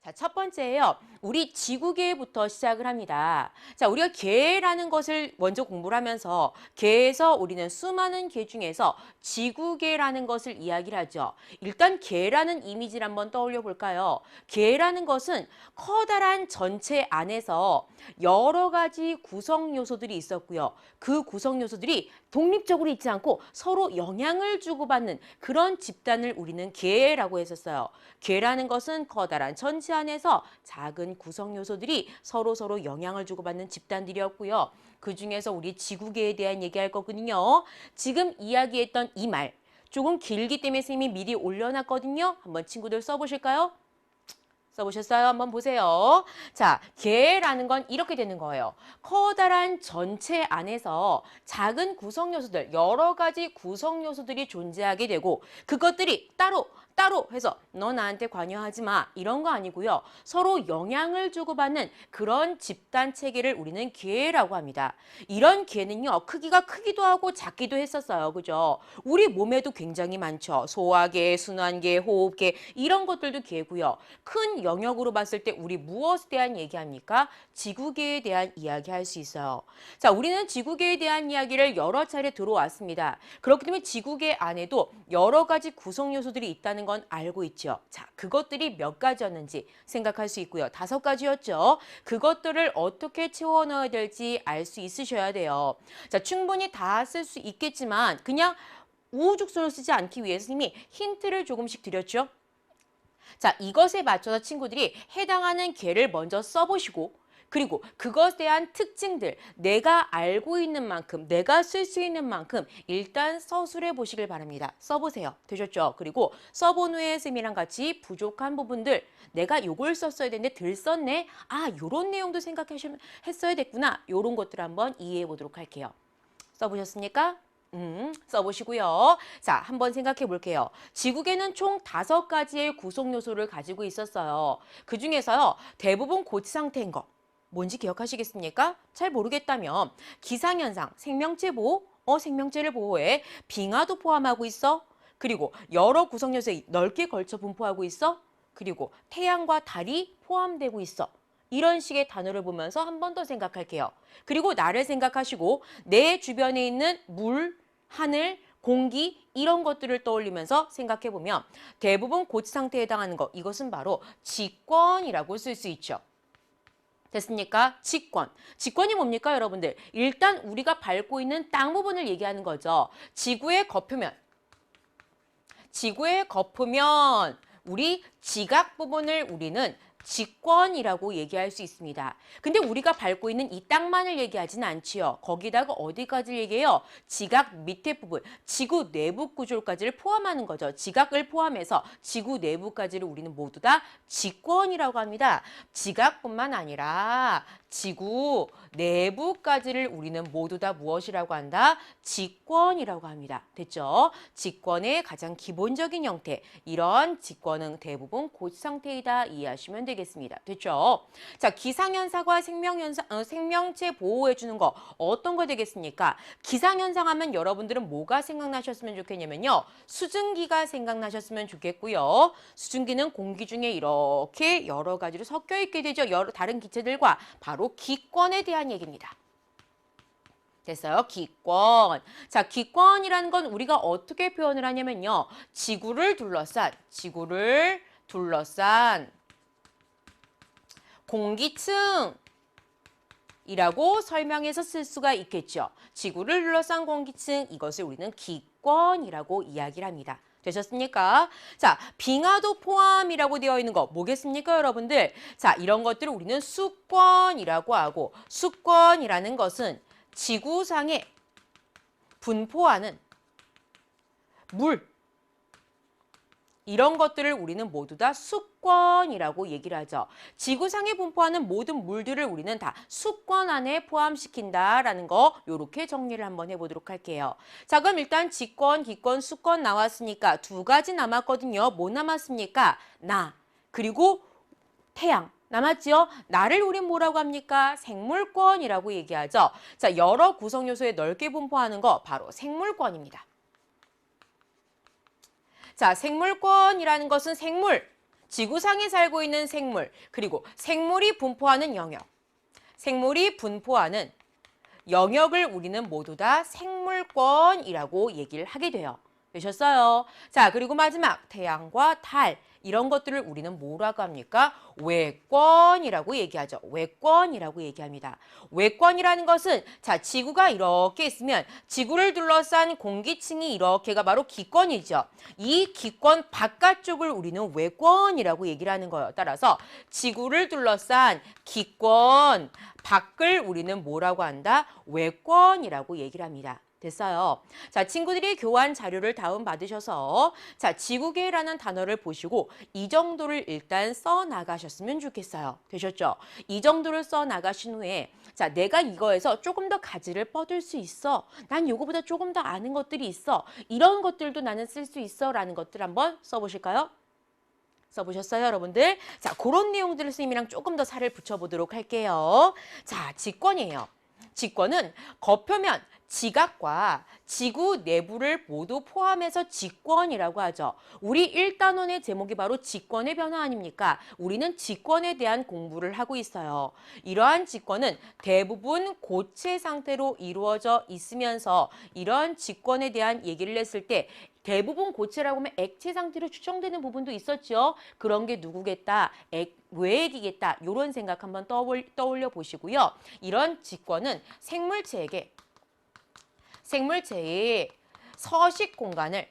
자, 첫 번째예요. 우리 지구계부터 시작을 합니다. 자, 우리가 계라는 것을 먼저 공부를 하면서 계에서 우리는 수많은 계 중에서 지구계라는 것을 이야기를 하죠. 일단 계라는 이미지를 한번 떠올려 볼까요? 계라는 것은 커다란 전체 안에서 여러 가지 구성 요소들이 있었고요. 그 구성 요소들이 독립적으로 있지 않고 서로 영향을 주고받는 그런 집단을 우리는 계라고 했었어요. 계라는 것은 커다란 전체 안에서 작은 구성 요소들이 서로 영향을 주고받는 집단들이었고요. 그중에서 우리 지구계에 대한 얘기할 거거든요. 지금 이야기했던 이 말 조금 길기 때문에 선생님이 미리 올려놨거든요. 한번 친구들 써보실까요? 써보셨어요? 한번 보세요. 자, 계라는 건 이렇게 되는 거예요. 커다란 전체 안에서 작은 구성 요소들, 여러 가지 구성 요소들이 존재하게 되고 그것들이 따로 해서 너 나한테 관여하지 마 이런 거 아니고요. 서로 영향을 주고받는 그런 집단 체계를 우리는 계라고 합니다. 이런 계는요. 크기가 크기도 하고 작기도 했었어요. 그죠? 우리 몸에도 굉장히 많죠. 소화계, 순환계, 호흡계 이런 것들도 계고요. 큰 영역으로 봤을 때 우리 무엇에 대한 얘기합니까? 지구계에 대한 이야기 할 수 있어요. 자, 우리는 지구계에 대한 이야기를 여러 차례 들어왔습니다. 그렇기 때문에 지구계 안에도 여러 가지 구성 요소들이 있다는 건 알고 있죠. 자, 그것들이 몇 가지였는지 생각할 수 있고요. 5가지였죠. 그것들을 어떻게 채워 넣어야 될지 알 수 있으셔야 돼요. 자, 충분히 다 쓸 수 있겠지만 그냥 우후죽순을 쓰지 않기 위해서 선생님이 힌트를 조금씩 드렸죠. 자, 이것에 맞춰서 친구들이 해당하는 계를 먼저 써보시고 그리고 그것에 대한 특징들, 내가 알고 있는 만큼, 내가 쓸 수 있는 만큼 일단 서술해 보시길 바랍니다. 써보세요. 되셨죠? 그리고 써본 후에 쌤이랑 같이 부족한 부분들, 내가 요걸 썼어야 되는데 덜 썼네? 아, 요런 내용도 생각했어야 됐구나. 요런 것들 한번 이해해 보도록 할게요. 써보셨습니까? 써보시고요. 자, 한번 생각해 볼게요. 지구계는 총 5가지의 구성 요소를 가지고 있었어요. 그중에서요, 대부분 고치 상태인 거. 뭔지 기억하시겠습니까? 잘 모르겠다면 기상현상, 생명체 보호, 생명체를 보호해. 빙하도 포함하고 있어. 그리고 여러 구성 요소에 넓게 걸쳐 분포하고 있어. 그리고 태양과 달이 포함되고 있어. 이런 식의 단어를 보면서 한 번 더 생각할게요. 그리고 나를 생각하시고 내 주변에 있는 물, 하늘, 공기 이런 것들을 떠올리면서 생각해보면 대부분 고치 상태에 해당하는 것, 이것은 바로 직권이라고 쓸 수 있죠. 됐습니까? 직권. 직권이 뭡니까, 여러분들? 일단 우리가 밟고 있는 땅 부분을 얘기하는 거죠. 지구의 겉표면 우리 지각 부분을 우리는 직권이라고 얘기할 수 있습니다. 근데 우리가 밟고 있는 이 땅만을 얘기하진 않지요. 거기다가 어디까지를 얘기해요? 지각 밑에 부분, 지구 내부 구조까지를 포함하는 거죠. 지각을 포함해서 지구 내부까지를 우리는 모두 다 직권이라고 합니다. 지각뿐만 아니라 지구 내부까지를 우리는 모두 다 무엇이라고 한다? 직권이라고 합니다. 됐죠? 직권의 가장 기본적인 형태, 이런 직권은 대부분 고치 상태이다 이해하시면 되겠습니다. 됐죠? 자, 기상현상과 생명체 보호해주는 거 어떤 거 되겠습니까? 기상현상 하면 여러분들은 뭐가 생각나셨으면 좋겠냐면요. 수증기가 생각나셨으면 좋겠고요. 수증기는 공기 중에 이렇게 여러 가지로 섞여 있게 되죠. 여러 다른 기체들과 바로 기권에 대한 얘기입니다. 됐어요? 기권. 자, 기권이라는 건 우리가 어떻게 표현을 하냐면요. 지구를 둘러싼 공기층이라고 설명해서 쓸 수가 있겠죠. 지구를 둘러싼 공기층, 이것을 우리는 기권이라고 이야기를 합니다. 되셨습니까? 자, 빙하도 포함이라고 되어 있는 거 뭐겠습니까, 여러분들? 자, 이런 것들을 우리는 수권이라고 하고, 수권이라는 것은 지구상에 분포하는 물, 이런 것들을 우리는 모두 다 수권이라고 얘기를 하죠. 지구상에 분포하는 모든 물들을 우리는 다 수권 안에 포함시킨다라는 거 이렇게 정리를 한번 해보도록 할게요. 자, 그럼 일단 직권, 기권, 수권 나왔으니까 2가지 남았거든요. 뭐 남았습니까? 나, 그리고 태양. 남았지요? 나를 우린 뭐라고 합니까? 생물권이라고 얘기하죠. 자, 여러 구성 요소에 넓게 분포하는 거 바로 생물권입니다. 자, 생물권이라는 것은 생물, 지구상에 살고 있는 생물, 그리고 생물이 분포하는 영역. 생물이 분포하는 영역을 우리는 모두 다 생물권이라고 얘기를 하게 돼요. 되셨어요? 자, 그리고 마지막 태양과 달 이런 것들을 우리는 뭐라고 합니까? 외권이라고 얘기하죠. 외권이라고 얘기합니다. 외권이라는 것은 자, 지구가 이렇게 있으면 지구를 둘러싼 공기층이 이렇게가 바로 기권이죠. 이 기권 바깥쪽을 우리는 외권이라고 얘기를 하는 거예요. 따라서 지구를 둘러싼 기권 밖을 우리는 뭐라고 한다? 외권이라고 얘기를 합니다. 됐어요. 자, 친구들이 교환 자료를 다운받으셔서 자, 지구계라는 단어를 보시고 이 정도를 일단 써 나가셨으면 좋겠어요. 되셨죠? 이 정도를 써 나가신 후에 자, 내가 이거에서 조금 더 가지를 뻗을 수 있어. 난 이거보다 조금 더 아는 것들이 있어. 이런 것들도 나는 쓸 수 있어 라는 것들 한번 써보실까요? 써보셨어요, 여러분들? 자, 그런 내용들을 선생님이랑 조금 더 살을 붙여보도록 할게요. 자, 직권이에요. 직권은 겉표면 지각과 지구 내부를 모두 포함해서 직권이라고 하죠. 우리 1단원의 제목이 바로 직권의 변화 아닙니까? 우리는 직권에 대한 공부를 하고 있어요. 이러한 직권은 대부분 고체 상태로 이루어져 있으면서 이러한 직권에 대한 얘기를 했을 때 대부분 고체라고 하면 액체 상태로 추정되는 부분도 있었죠. 그런 게 누구겠다, 외액이겠다 이런 생각 한번 떠올려 보시고요. 이런 직권은 생물체의 서식 공간을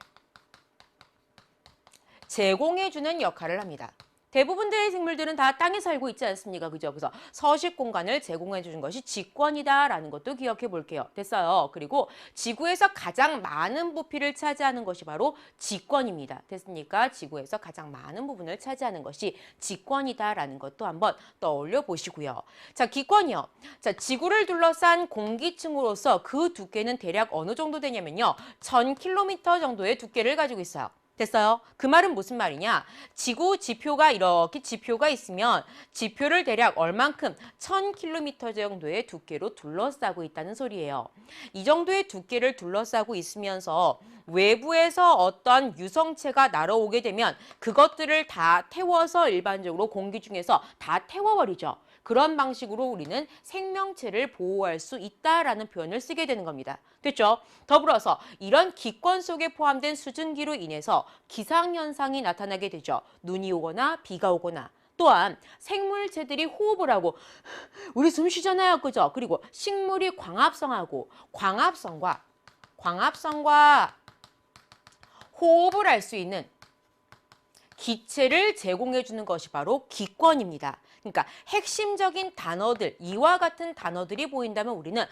제공해주는 역할을 합니다. 대부분의 생물들은 다 땅에 살고 있지 않습니까? 그죠? 그래서 서식 공간을 제공해 주는 것이 직권이다라는 것도 기억해 볼게요. 됐어요. 그리고 지구에서 가장 많은 부피를 차지하는 것이 바로 직권입니다. 됐습니까? 지구에서 가장 많은 부분을 차지하는 것이 직권이다라는 것도 한번 떠올려 보시고요. 자, 기권이요. 자, 지구를 둘러싼 공기층으로서 그 두께는 대략 어느 정도 되냐면요. 1000km 정도의 두께를 가지고 있어요. 됐어요? 그 말은 무슨 말이냐? 지구 지표가 이렇게 지표가 있으면 지표를 대략 얼만큼 1000km 정도의 두께로 둘러싸고 있다는 소리예요. 이 정도의 두께를 둘러싸고 있으면서 외부에서 어떤 유성체가 날아오게 되면 그것들을 다 태워서 일반적으로 공기 중에서 다 태워버리죠. 그런 방식으로 우리는 생명체를 보호할 수 있다라는 표현을 쓰게 되는 겁니다. 됐죠? 더불어서 이런 기권 속에 포함된 수증기로 인해서 기상현상이 나타나게 되죠. 눈이 오거나 비가 오거나 또한 생물체들이 호흡을 하고 우리 숨 쉬잖아요. 그죠? 그리고 식물이 광합성하고 광합성과 호흡을 할 수 있는 기체를 제공해 주는 것이 바로 기권입니다. 그러니까 핵심적인 단어들, 이와 같은 단어들이 보인다면 우리는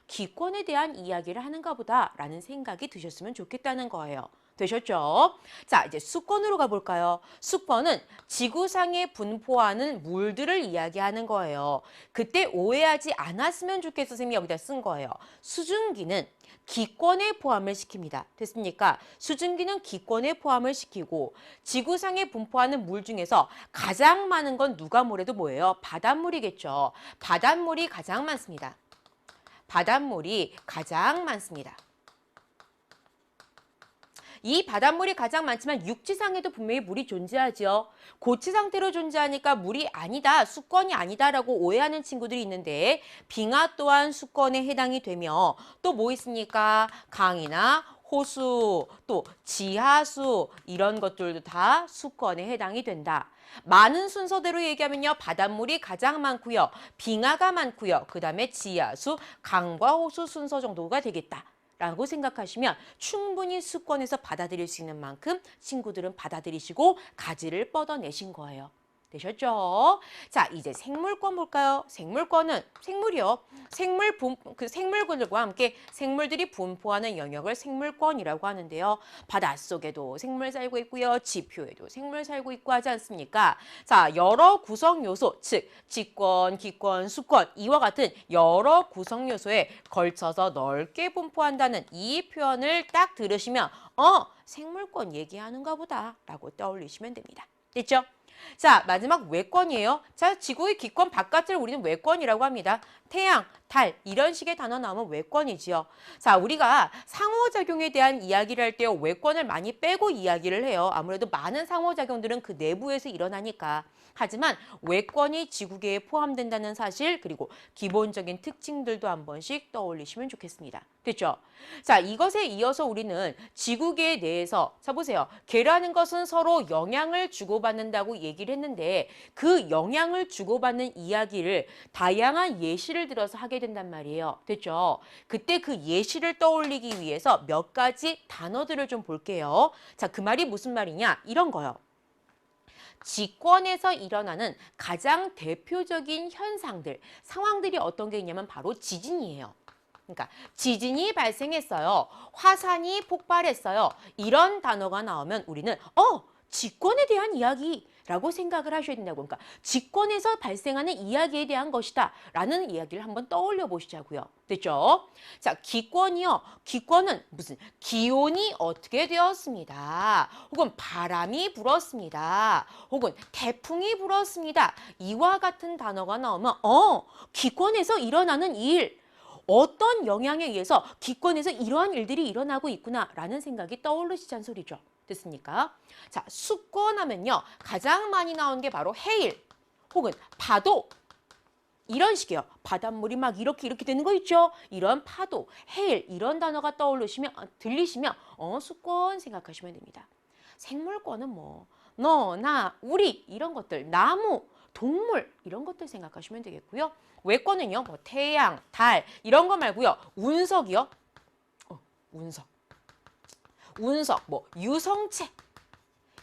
기권에 대한 이야기를 하는가 보다라는 생각이 드셨으면 좋겠다는 거예요. 되셨죠? 자, 이제 수권으로 가볼까요? 수권은 지구상에 분포하는 물들을 이야기하는 거예요. 그때 오해하지 않았으면 좋겠어 선생님이 여기다 쓴 거예요. 수증기는 기권에 포함을 시킵니다. 됐습니까? 수증기는 기권에 포함을 시키고 지구상에 분포하는 물 중에서 가장 많은 건 누가 뭐래도 뭐예요? 바닷물이겠죠. 바닷물이 가장 많습니다. 바닷물이 가장 많습니다. 이 바닷물이 가장 많지만 육지상에도 분명히 물이 존재하죠. 고체 상태로 존재하니까 물이 아니다, 수권이 아니다라고 오해하는 친구들이 있는데 빙하 또한 수권에 해당이 되며 또 뭐 있습니까? 강이나 호수, 또 지하수 이런 것들도 다 수권에 해당이 된다. 많은 순서대로 얘기하면요. 바닷물이 가장 많고요. 빙하가 많고요. 그 다음에 지하수, 강과 호수 순서 정도가 되겠다. 라고 생각하시면 충분히 수권에서 받아들일 수 있는 만큼 친구들은 받아들이시고 가지를 뻗어내신 거예요. 되셨죠? 자, 이제 생물권 볼까요? 생물권은 생물이요. 생물들과 함께 생물들이 분포하는 영역을 생물권이라고 하는데요. 바닷속에도 생물 살고 있고요. 지표에도 생물 살고 있고 하지 않습니까? 자, 여러 구성 요소, 즉 직권, 기권, 수권 이와 같은 여러 구성 요소에 걸쳐서 넓게 분포한다는 이 표현을 딱 들으시면 생물권 얘기하는가 보다라고 떠올리시면 됩니다. 됐죠? 자, 마지막 외권이에요. 자, 지구의 기권 바깥을 우리는 외권이라고 합니다. 태양, 달 이런 식의 단어 나오면 외권이지요. 자, 우리가 상호작용에 대한 이야기를 할 때 외권을 많이 빼고 이야기를 해요. 아무래도 많은 상호작용들은 그 내부에서 일어나니까. 하지만 외권이 지구계에 포함된다는 사실 그리고 기본적인 특징들도 한 번씩 떠올리시면 좋겠습니다. 됐죠? 자, 이것에 이어서 우리는 지구계 내에서 자 보세요. 개라는 것은 서로 영향을 주고받는다고 얘기를 했는데 그 영향을 주고받는 이야기를 다양한 예시를 들어서 하게 된단 말이에요. 됐죠? 그때 그 예시를 떠올리기 위해서 몇 가지 단어들을 좀 볼게요. 자, 그 말이 무슨 말이냐? 이런 거요. 지권에서 일어나는 가장 대표적인 현상들, 상황들이 어떤 게 있냐면 바로 지진이에요. 그러니까 지진이 발생했어요. 화산이 폭발했어요. 이런 단어가 나오면 우리는 지권에 대한 이야기라고 생각을 하셔야 된다고. 그러니까 지권에서 발생하는 이야기에 대한 것이다 라는 이야기를 한번 떠올려 보시자고요. 됐죠? 자, 기권이요. 기권은 무슨 기온이 어떻게 되었습니다. 혹은 바람이 불었습니다. 혹은 태풍이 불었습니다. 이와 같은 단어가 나오면 기권에서 일어나는 일. 어떤 영향에 의해서 기권에서 이러한 일들이 일어나고 있구나라는 생각이 떠오르시자는 소리죠. 됐습니까? 자, 수권하면요. 가장 많이 나오는 게 바로 해일 혹은 파도 이런 식이에요. 바닷물이 막 이렇게 되는 거 있죠? 이런 파도, 해일 이런 단어가 떠오르시면 들리시면 수권 생각하시면 됩니다. 생물권은 뭐 너, 나, 우리 이런 것들, 나무, 동물 이런 것들 생각하시면 되겠고요. 외권은요. 뭐 태양, 달 이런 거 말고요. 운석이요. 운석, 뭐 유성체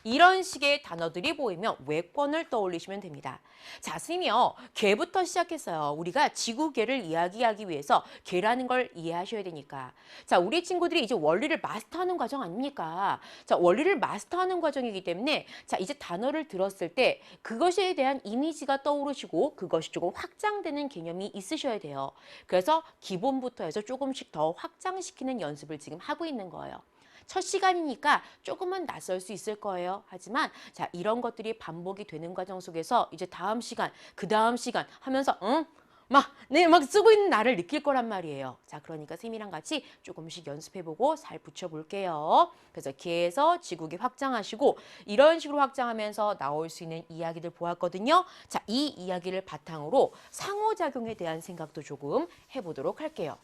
이런 식의 단어들이 보이면 외권을 떠올리시면 됩니다. 자, 선생님이요. 개부터 시작했어요. 우리가 지구계를 이야기하기 위해서 개라는 걸 이해하셔야 되니까. 자, 우리 친구들이 이제 원리를 마스터하는 과정 아닙니까? 자, 원리를 마스터하는 과정이기 때문에 자, 이제 단어를 들었을 때 그것에 대한 이미지가 떠오르시고 그것이 조금 확장되는 개념이 있으셔야 돼요. 그래서 기본부터 해서 조금씩 더 확장시키는 연습을 지금 하고 있는 거예요. 첫 시간이니까 조금은 낯설 수 있을 거예요. 하지만 자, 이런 것들이 반복이 되는 과정 속에서 이제 다음 시간, 그 다음 시간 하면서 막 쓰고 있는 나를 느낄 거란 말이에요. 자, 그러니까 쌤이랑 같이 조금씩 연습해보고 잘 붙여볼게요. 그래서 개에서 지구계 확장하시고 이런 식으로 확장하면서 나올 수 있는 이야기들 보았거든요. 자, 이 이야기를 바탕으로 상호작용에 대한 생각도 조금 해보도록 할게요.